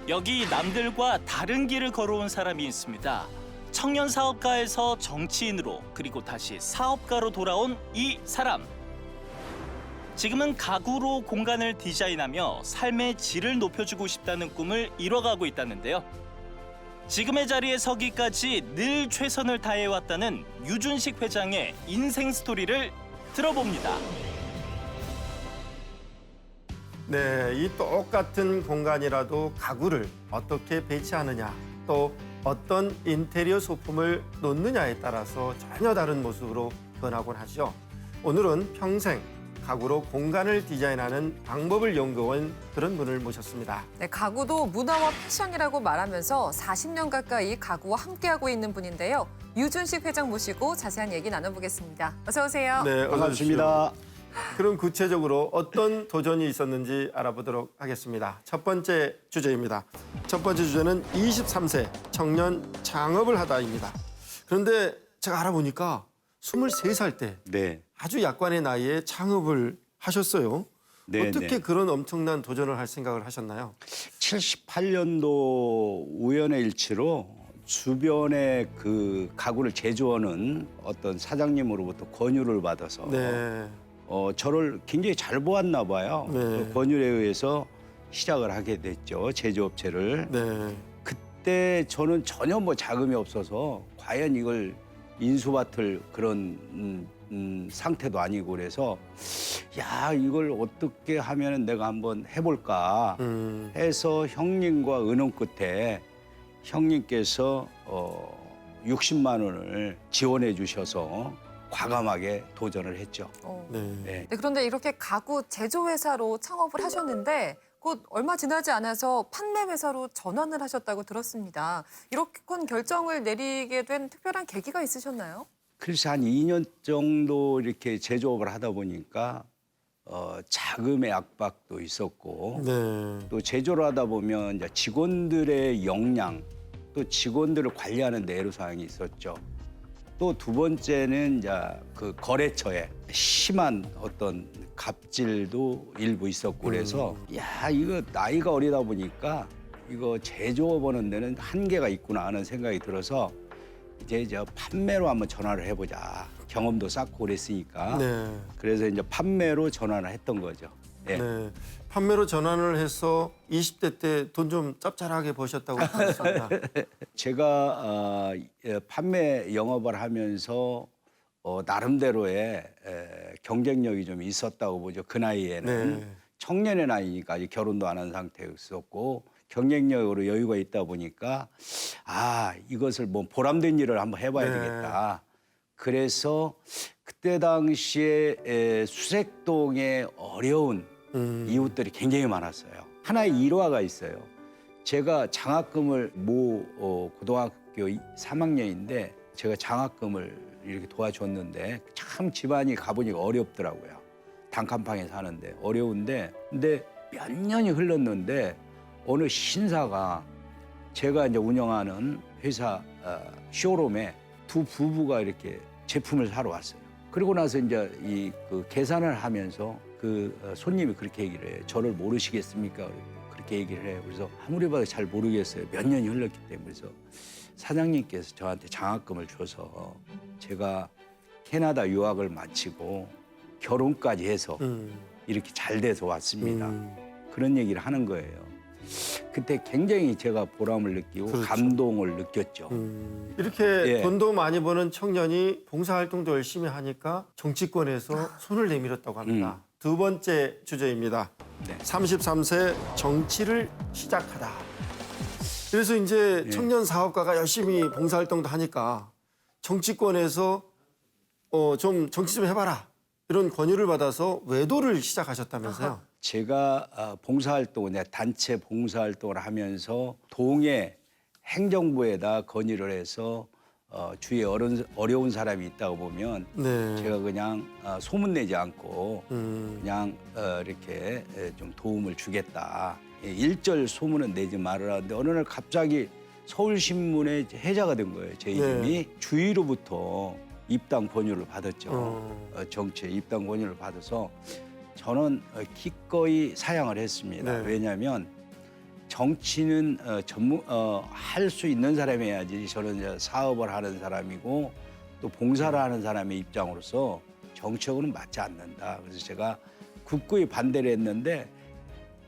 여기 남들과 다른 길을 걸어온 사람이 있습니다. 청년 사업가에서 정치인으로 그리고 다시 사업가로 돌아온 이 사람. 지금은 가구로 공간을 디자인하며 삶의 질을 높여주고 싶다는 꿈을 이뤄가고 있다는데요. 지금의 자리에 서기까지 늘 최선을 다해왔다는 유준식 회장의 인생 스토리를 들어봅니다. 네, 이 똑같은 공간이라도 가구를 어떻게 배치하느냐, 또 어떤 인테리어 소품을 놓느냐에 따라서 전혀 다른 모습으로 변하곤 하죠. 오늘은 평생 가구로 공간을 디자인하는 방법을 연구한 그런 분을 모셨습니다. 네, 가구도 문화와 패션이라고 말하면서 40년 가까이 가구와 함께하고 있는 분인데요. 유준식 회장 모시고 자세한 얘기 나눠보겠습니다. 어서 오세요. 네, 어서 반갑습니다. 오십시오. 그럼 구체적으로 어떤 도전이 있었는지 알아보도록 하겠습니다. 첫 번째 주제입니다. 첫 번째 주제는 23세 청년 창업을 하다입니다. 그런데 제가 알아보니까 23살 때 네. 아주 약관의 나이에 창업을 하셨어요. 네, 어떻게 네. 그런 엄청난 도전을 할 생각을 하셨나요? 78년도 우연의 일치로 주변에 그 가구를 제조하는 어떤 사장님으로부터 권유를 받아서 네. 저를 굉장히 잘 보았나 봐요. 네. 그 권유에 의해서 시작을 하게 됐죠. 제조업체를. 네. 그때 저는 전혀 뭐 자금이 없어서 과연 이걸 인수받을 그런 상태도 아니고 그래서 야 이걸 어떻게 하면 내가 한번 해볼까 해서 형님과 의논 끝에 형님께서 60만 원을 지원해 주셔서 과감하게 도전을 했죠. 네. 네. 네, 그런데 이렇게 가구 제조회사로 창업을 하셨는데 곧 얼마 지나지 않아서 판매회사로 전환을 하셨다고 들었습니다. 이렇게 큰 결정을 내리게 된 특별한 계기가 있으셨나요? 그래서 한 2년 정도 이렇게 제조업을 하다 보니까 자금의 압박도 있었고 네. 또 제조를 하다 보면 이제 직원들의 역량 또 직원들을 관리하는 데 애로사항이 있었죠. 또 두 번째는 이제 그 거래처에 심한 어떤 갑질도 일부 있었고 그래서 야 이거 나이가 어리다 보니까 이거 제조업 하는 데는 한계가 있구나 하는 생각이 들어서 이제 판매로 한번 전환을 해보자. 경험도 쌓고 그랬으니까. 네. 그래서 이제 판매로 전환을 했던 거죠. 예. 네. 판매로 전환을 해서 20대 때 돈 좀 짭짤하게 버셨다고 들었습니다. 제가 판매 영업을 하면서 나름대로의 경쟁력이 좀 있었다고 보죠. 그 나이에는. 네. 청년의 나이니까 아직 결혼도 안 한 상태였었고 경쟁력으로 여유가 있다 보니까 이것을 뭐 보람된 일을 한번 해봐야 네. 되겠다. 그래서 그때 당시에 수색동에 어려운 이웃들이 굉장히 많았어요. 하나의 일화가 있어요. 제가 장학금을 고등학교 3학년인데 제가 장학금을 이렇게 도와줬는데 참 집안이 가보니까 어렵더라고요. 단칸방에 사는데 어려운데 근데 몇 년이 흘렀는데 어느 신사가 제가 이제 운영하는 회사 쇼룸에 두 부부가 이렇게 제품을 사러 왔어요. 그리고 나서 이제 그 계산을 하면서 그 손님이 그렇게 얘기를 해요. 저를 모르시겠습니까? 그렇게 얘기를 해요. 그래서 아무리 봐도 잘 모르겠어요. 몇 년이 흘렀기 때문에. 그래서 사장님께서 저한테 장학금을 줘서 제가 캐나다 유학을 마치고 결혼까지 해서 이렇게 잘 돼서 왔습니다. 그런 얘기를 하는 거예요. 그때 굉장히 제가 보람을 느끼고 그렇죠. 감동을 느꼈죠. 이렇게 예. 돈도 많이 버는 청년이 봉사활동도 열심히 하니까 정치권에서 손을 내밀었다고 합니다. 두 번째 주제입니다. 네. 33세 정치를 시작하다. 그래서 이제 예. 청년 사업가가 열심히 봉사활동도 하니까 정치권에서 좀 정치 좀 해봐라. 이런 권유를 받아서 외도를 시작하셨다면서요. 제가 봉사활동을 단체 봉사활동을 하면서 동해 행정부에다 건의를 해서 주위에 어려운 사람이 있다고 보면 네. 제가 그냥 소문내지 않고 그냥 이렇게 좀 도움을 주겠다. 일절 소문은 내지 말으라는데 어느 날 갑자기 서울신문에 해자가 된 거예요. 제 이름이. 주위로부터 입당 권유를 받았죠. 정치에 입당 권유를 받아서 저는 기꺼이 사양을 했습니다. 네. 왜냐하면 정치는 할 수 있는 사람이 해야지. 저는 이제 사업을 하는 사람이고 또 봉사를 하는 사람의 입장으로서 정치하고는 맞지 않는다. 그래서 제가 굳건히 반대를 했는데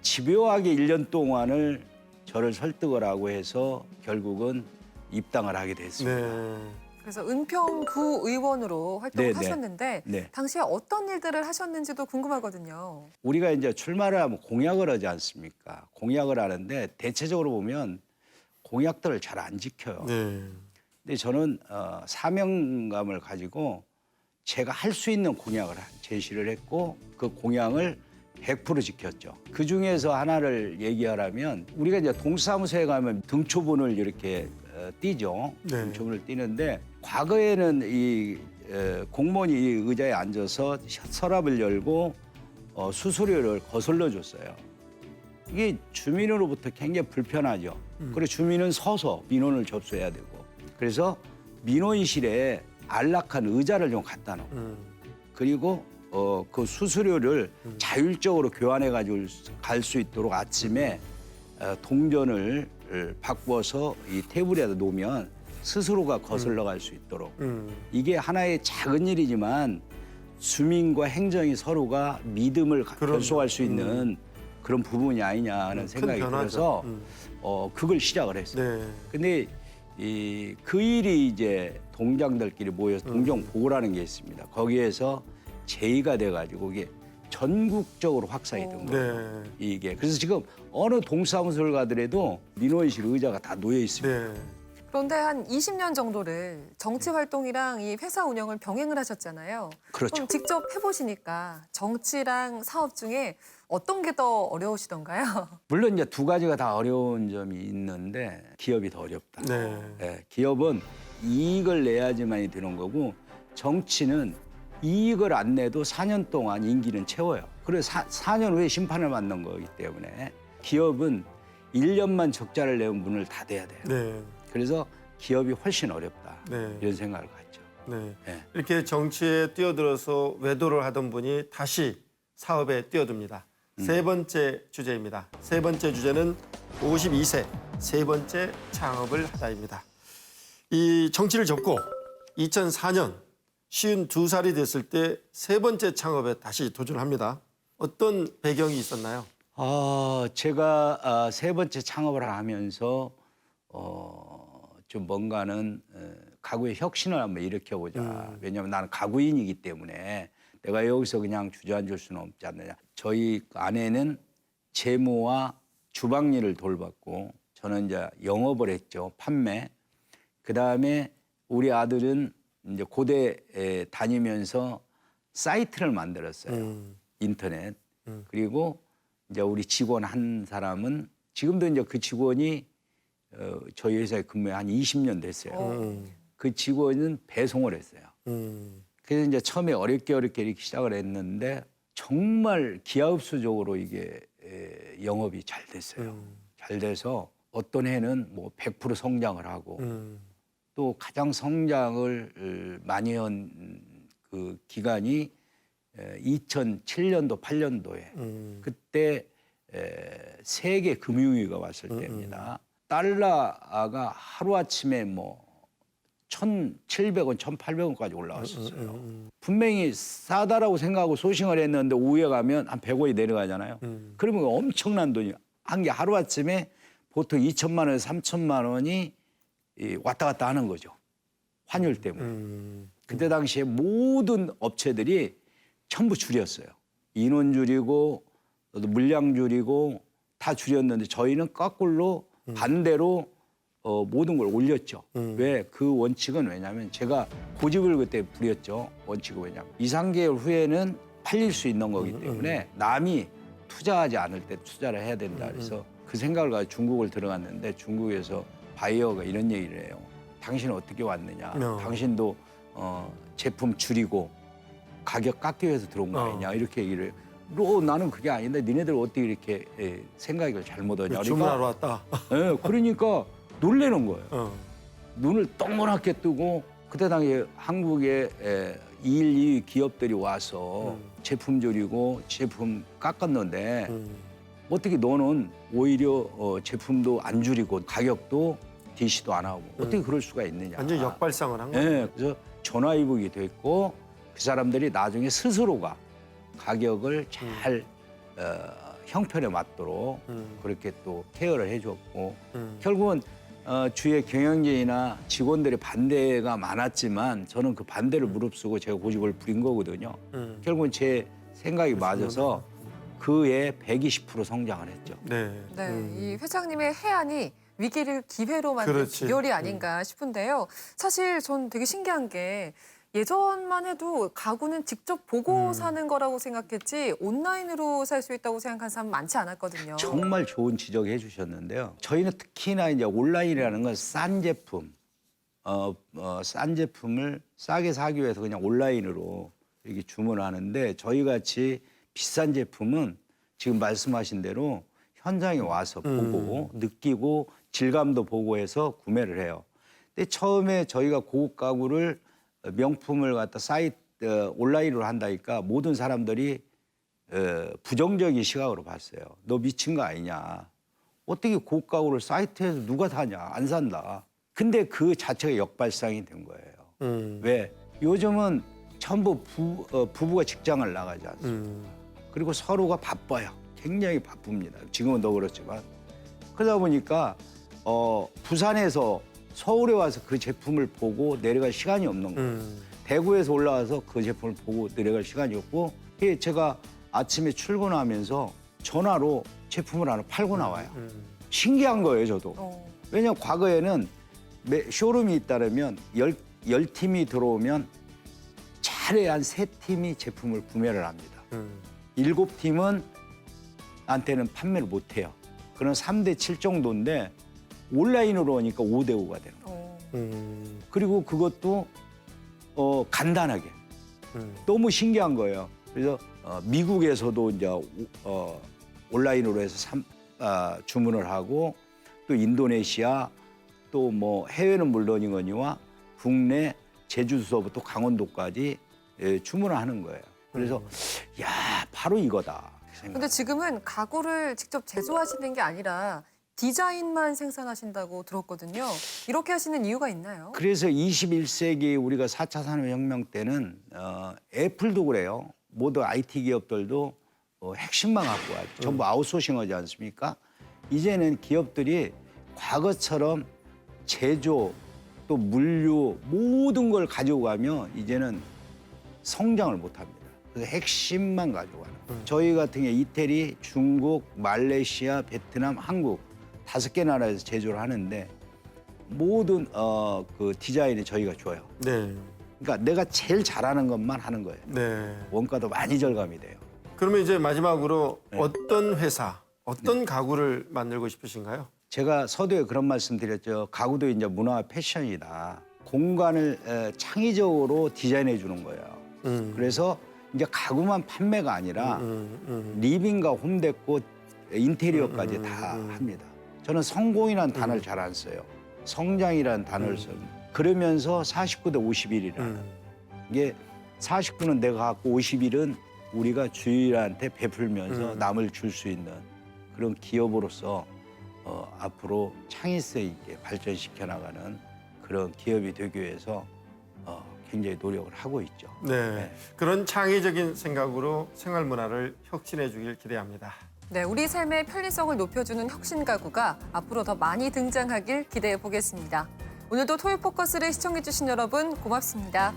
집요하게 1년 동안을 저를 설득을 하고 해서 결국은 입당을 하게 됐습니다. 네. 그래서 은평구 의원으로 활동을 네, 네. 하셨는데 네. 당시에 어떤 일들을 하셨는지도 궁금하거든요. 우리가 이제 출마를 하면 공약을 하지 않습니까? 공약을 하는데 대체적으로 보면 공약들을 잘 안 지켜요. 네. 근데 저는 사명감을 가지고 제가 할 수 있는 공약을 제시를 했고 그 공약을 100% 지켰죠. 그 중에서 하나를 얘기하라면 우리가 이제 동사무소에 가면 등초분을 이렇게 띄죠. 네. 등초분을 띄는데 과거에는 이 공무원이 이 의자에 앉아서 서랍을 열고 수수료를 거슬러 줬어요. 이게 주민으로부터 굉장히 불편하죠. 그리고 주민은 서서 민원을 접수해야 되고. 그래서 민원실에 안락한 의자를 좀 갖다 놓고 그리고 그 수수료를 자율적으로 교환해 가지고 갈 수 있도록 아침에 동전을 바꾸어서 이 테이블에다 놓으면 스스로가 거슬러 갈 수 있도록 이게 하나의 작은 일이지만 주민과 행정이 서로가 믿음을 결속할 수 있는 그런 부분이 아니냐 하는 생각이 들어서 그걸 시작을 했어요. 네. 근데 그 일이 이제 동장들끼리 모여서 동정보고라는 게 있습니다. 거기에서 제의가 돼가지고 이게 전국적으로 확산이 된 거예요. 네. 이게 그래서 지금 어느 동사무소를 가더라도 민원실 의자가 다 놓여 있습니다. 네. 그런데 한 20년 정도를 정치 활동이랑 이 회사 운영을 병행을 하셨잖아요. 그렇죠. 그럼 직접 해보시니까 정치랑 사업 중에 어떤 게 더 어려우시던가요? 물론 이제 두 가지가 다 어려운 점이 있는데 기업이 더 어렵다. 네. 예, 기업은 이익을 내야지만이 되는 거고 정치는 이익을 안 내도 4년 동안 임기는 채워요. 그래서 4년 후에 심판을 받는 거기 때문에 기업은 1년만 적자를 내면 문을 닫아야 돼요. 네. 그래서 기업이 훨씬 어렵다. 네. 이런 생각을 갖죠. 네. 네. 이렇게 정치에 뛰어들어서 외도를 하던 분이 다시 사업에 뛰어듭니다. 세 번째 주제입니다. 세 번째 주제는 52세 세 번째 창업을 하다입니다. 이 정치를 접고 2004년 52살이 됐을 때 세 번째 창업에 다시 도전합니다. 어떤 배경이 있었나요? 제가 세 번째 창업을 하면서 좀 뭔가는 가구의 혁신을 한번 일으켜보자. 왜냐하면 나는 가구인이기 때문에 내가 여기서 그냥 주저앉을 수는 없지 않느냐. 저희 아내는 재무와 주방 일을 돌봤고 저는 이제 영업을 했죠. 판매. 그다음에 우리 아들은 이제 고대에 다니면서 사이트를 만들었어요. 인터넷. 그리고 이제 우리 직원 한 사람은 지금도 이제 그 직원이 저희 회사에 근무해 한 20년 됐어요. 그 직원은 배송을 했어요. 그래서 이제 처음에 어렵게 이렇게 시작을 했는데 정말 기하급수적으로 이게 영업이 잘 됐어요. 잘 돼서 어떤 해는 뭐 100% 성장을 하고 또 가장 성장을 많이 한 그 기간이 2007년도, 8년도에 그때 세계 금융위기가 왔을 때입니다. 달러가 하루아침에 뭐 1,700원, 1,800원까지 올라왔었어요. 분명히 싸다라고 생각하고 소싱을 했는데 오후에 가면 한 100원이 내려가잖아요. 그러면 엄청난 돈이 한 게 하루아침에 보통 2천만 원에서 3천만 원이 왔다 갔다 하는 거죠. 환율 때문에. 그때 당시에 모든 업체들이 전부 줄였어요. 인원 줄이고 물량 줄이고 다 줄였는데 저희는 거꾸로 반대로 모든 걸 올렸죠. 왜? 그 원칙은 왜냐하면 제가 고집을 그때 부렸죠. 원칙은 왜냐하면 2, 3개월 후에는 팔릴 수 있는 거기 때문에 남이 투자하지 않을 때 투자를 해야 된다. 그래서 그 생각을 가지고 중국을 들어갔는데 중국에서 바이어가 이런 얘기를 해요. 당신은 어떻게 왔느냐. 당신도 제품 줄이고 가격 깎기 위해서 들어온 거 아니냐. 이렇게 얘기를 해요. 나는 그게 아닌데 니네들 어떻게 이렇게 생각을 잘못하냐. 주문하러 왔다. 그러니까 놀라는 거예요. 눈을 동그랗게 뜨고 그때 당시에 한국에 2일 2위 기업들이 와서 제품 줄이고 제품 깎았는데 어떻게 너는 오히려 제품도 안 줄이고 가격도 DC도 안 하고 어떻게 그럴 수가 있느냐. 완전 역발상을 한 거예요. 네, 그래서 전화위복이 됐고 그 사람들이 나중에 스스로가 가격을 잘 형편에 맞도록 그렇게 또 케어를 해줬고 결국은 주위의 경영진이나 직원들의 반대가 많았지만 저는 그 반대를 무릅쓰고 제가 고집을 부린 거거든요. 결국은 제 생각이 맞아서 그해 120% 성장을 했죠. 네. 네, 이 회장님의 해안이 위기를 기회로 만든 그렇지. 비결이 아닌가 싶은데요. 사실 전 되게 신기한 게 예전만 해도 가구는 직접 보고 사는 거라고 생각했지 온라인으로 살 수 있다고 생각하는 사람 많지 않았거든요. 정말 좋은 지적해 주셨는데요. 저희는 특히나 이제 온라인이라는 건 싼 제품, 싼 제품을 싸게 사기 위해서 그냥 온라인으로 이렇게 주문하는데 저희 같이 비싼 제품은 지금 말씀하신 대로 현장에 와서 보고 느끼고 질감도 보고 해서 구매를 해요. 근데 처음에 저희가 고급 가구를 명품을 갖다 온라인으로 한다니까 모든 사람들이 부정적인 시각으로 봤어요. 너 미친 거 아니냐. 어떻게 고급 가구를 사이트에서 누가 사냐. 안 산다. 근데 그 자체가 역발상이 된 거예요. 왜? 요즘은 전부 부부가 직장을 나가지 않습니까? 그리고 서로가 바빠요. 굉장히 바쁩니다. 지금은 더 그렇지만. 그러다 보니까 부산에서 서울에 와서 그 제품을 보고 내려갈 시간이 없는 거예요. 대구에서 올라와서 그 제품을 보고 내려갈 시간이 없고 제가 아침에 출근하면서 전화로 제품을 하나 팔고 나와요. 신기한 거예요, 저도. 왜냐하면 과거에는 쇼룸이 있다면 10팀이 들어오면 차례 한 3팀이 제품을 구매를 합니다. 7팀은 한테는 판매를 못 해요. 그런 3대 7 정도인데 온라인으로 오니까 5대 5가 되는 거예요. 그리고 그것도 간단하게. 너무 신기한 거예요. 그래서 미국에서도 이제 온라인으로 해서 주문을 하고 또 인도네시아 또 뭐 해외는 물론이거니와 국내 제주도서부터 강원도까지 주문을 하는 거예요. 그래서 야 바로 이거다. 근데 지금은 가구를 직접 제조하시는 게 아니라 디자인만 생산하신다고 들었거든요. 이렇게 하시는 이유가 있나요? 그래서 21세기 우리가 4차 산업혁명 때는 애플도 그래요. 모든 IT 기업들도 핵심만 갖고 와요. 전부 아웃소싱하지 않습니까? 이제는 기업들이 과거처럼 제조 또 물류 모든 걸 가지고 가면 이제는 성장을 못합니다. 그래서 핵심만 가져가는 거예요. 저희 같은 경우 이태리, 중국, 말레이시아, 베트남, 한국 5개 나라에서 제조를 하는데 모든 그 디자인이 저희가 줘요. 네. 그러니까 내가 제일 잘하는 것만 하는 거예요. 네. 원가도 많이 절감이 돼요. 그러면 이제 마지막으로 어떤 회사, 어떤 가구를 만들고 싶으신가요? 제가 서두에 그런 말씀 드렸죠. 가구도 이제 문화와 패션이다. 공간을 창의적으로 디자인해 주는 거예요. 그래서 이제 가구만 판매가 아니라 리빙과 홈데코, 인테리어까지 다 합니다. 저는 성공이라는 단어를 잘 안 써요. 성장이라는 단어를 써요. 그러면서 49대 51이라는 이게 49는 내가 갖고 51은 우리가 주인한테 베풀면서 남을 줄 수 있는 그런 기업으로서 앞으로 창의성 있게 발전시켜 나가는 그런 기업이 되기 위해서 굉장히 노력을 하고 있죠. 네. 그런 창의적인 생각으로 생활 문화를 혁신해 주길 기대합니다. 네, 우리 삶의 편리성을 높여주는 혁신 가구가 앞으로 더 많이 등장하길 기대해 보겠습니다. 오늘도 토요포커스를 시청해주신 여러분 고맙습니다.